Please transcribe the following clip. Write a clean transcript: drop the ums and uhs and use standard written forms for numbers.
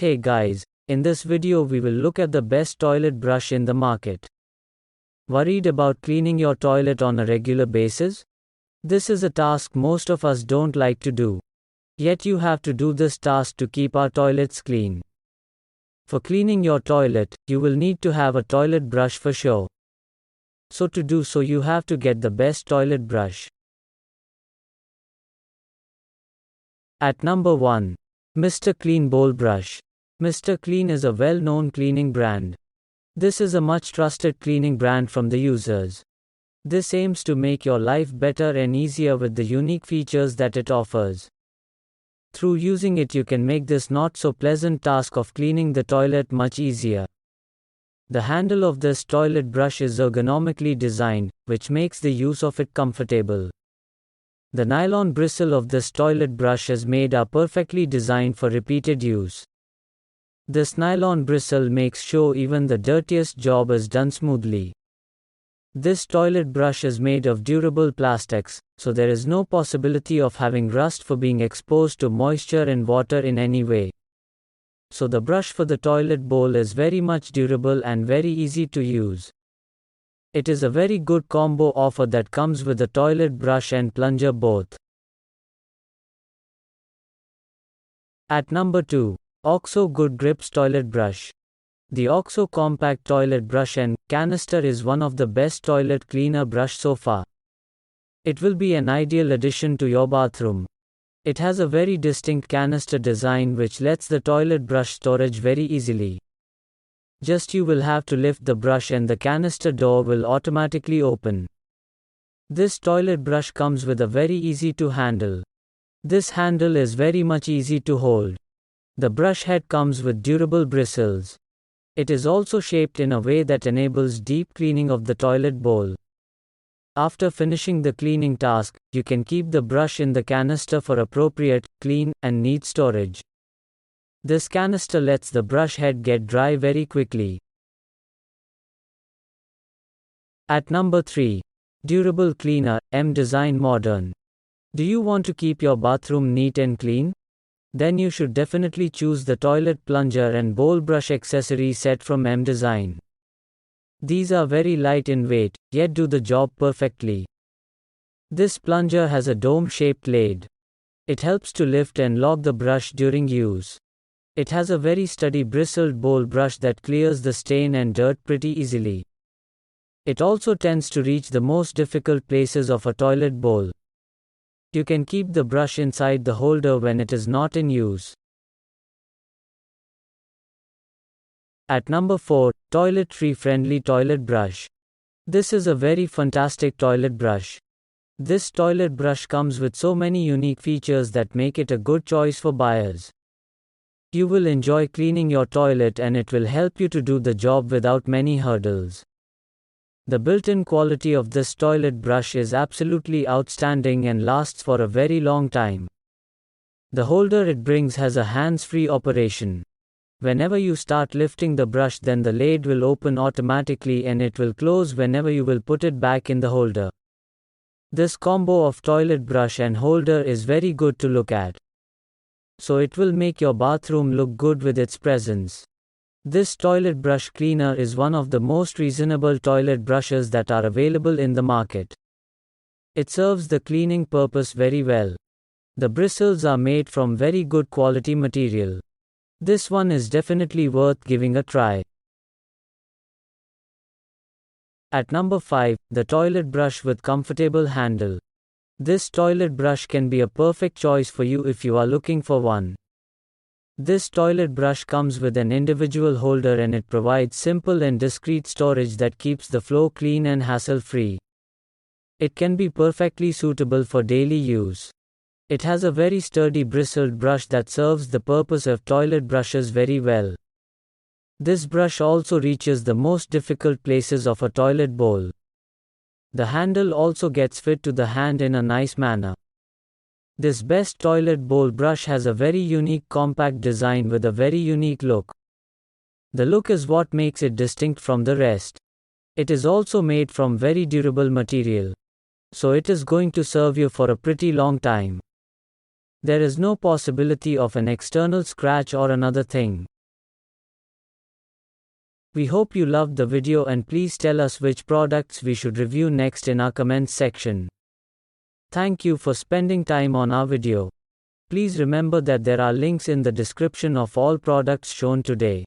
Hey guys, in this video we will look at the best toilet brush in the market. Worried about cleaning your toilet on a regular basis? This is a task most of us don't like to do. Yet you have to do this task to keep our toilets clean. For cleaning your toilet, you will need to have a toilet brush for sure. So to do so you have to get the best toilet brush. At number 1. Mr. Clean Bowl Brush. Mr. Clean is a well-known cleaning brand. This is a much trusted cleaning brand from the users. This aims to make your life better and easier with the unique features that it offers. Through using it you can make this not so pleasant task of cleaning the toilet much easier. The handle of this toilet brush is ergonomically designed, which makes the use of it comfortable. The nylon bristle of this toilet brush is made are perfectly designed for repeated use. This nylon bristle makes sure even the dirtiest job is done smoothly. This toilet brush is made of durable plastics, so there is no possibility of having rust for being exposed to moisture and water in any way. So the brush for the toilet bowl is very much durable and very easy to use. It is a very good combo offer that comes with the toilet brush and plunger both. At number 2. OXO Good Grips Toilet Brush. The OXO Compact Toilet Brush and Canister is one of the best toilet cleaner brush so far. It will be an ideal addition to your bathroom. It has a very distinct canister design which lets the toilet brush storage very easily. Just you will have to lift the brush and the canister door will automatically open. This toilet brush comes with a very easy to handle. This handle is very much easy to hold. The brush head comes with durable bristles. It is also shaped in a way that enables deep cleaning of the toilet bowl. After finishing the cleaning task, you can keep the brush in the canister for appropriate, clean, and neat storage. This canister lets the brush head get dry very quickly. At number 3. Durable Cleaner, M Design Modern. Do you want to keep your bathroom neat and clean? Then you should definitely choose the toilet plunger and bowl brush accessory set from M Design. These are very light in weight, yet do the job perfectly. This plunger has a dome-shaped blade. It helps to lift and lock the brush during use. It has a very sturdy bristled bowl brush that clears the stain and dirt pretty easily. It also tends to reach the most difficult places of a toilet bowl. You can keep the brush inside the holder when it is not in use. At number 4, Toiletry Friendly Toilet Brush. This is a very fantastic toilet brush. This toilet brush comes with so many unique features that make it a good choice for buyers. You will enjoy cleaning your toilet and it will help you to do the job without many hurdles. The built-in quality of this toilet brush is absolutely outstanding and lasts for a very long time. The holder it brings has a hands-free operation. Whenever you start lifting the brush, then the lid will open automatically and it will close whenever you will put it back in the holder. This combo of toilet brush and holder is very good to look at. So it will make your bathroom look good with its presence. This toilet brush cleaner is one of the most reasonable toilet brushes that are available in the market. It serves the cleaning purpose very well. The bristles are made from very good quality material. This one is definitely worth giving a try. At number 5, the toilet brush with comfortable handle. This toilet brush can be a perfect choice for you if you are looking for one. This toilet brush comes with an individual holder and it provides simple and discreet storage that keeps the floor clean and hassle-free. It can be perfectly suitable for daily use. It has a very sturdy bristled brush that serves the purpose of toilet brushes very well. This brush also reaches the most difficult places of a toilet bowl. The handle also gets fit to the hand in a nice manner. This best toilet bowl brush has a very unique compact design with a very unique look. The look is what makes it distinct from the rest. It is also made from very durable material. So it is going to serve you for a pretty long time. There is no possibility of an external scratch or another thing. We hope you loved the video and please tell us which products we should review next in our comments section. Thank you for spending time on our video. Please remember that there are links in the description of all products shown today.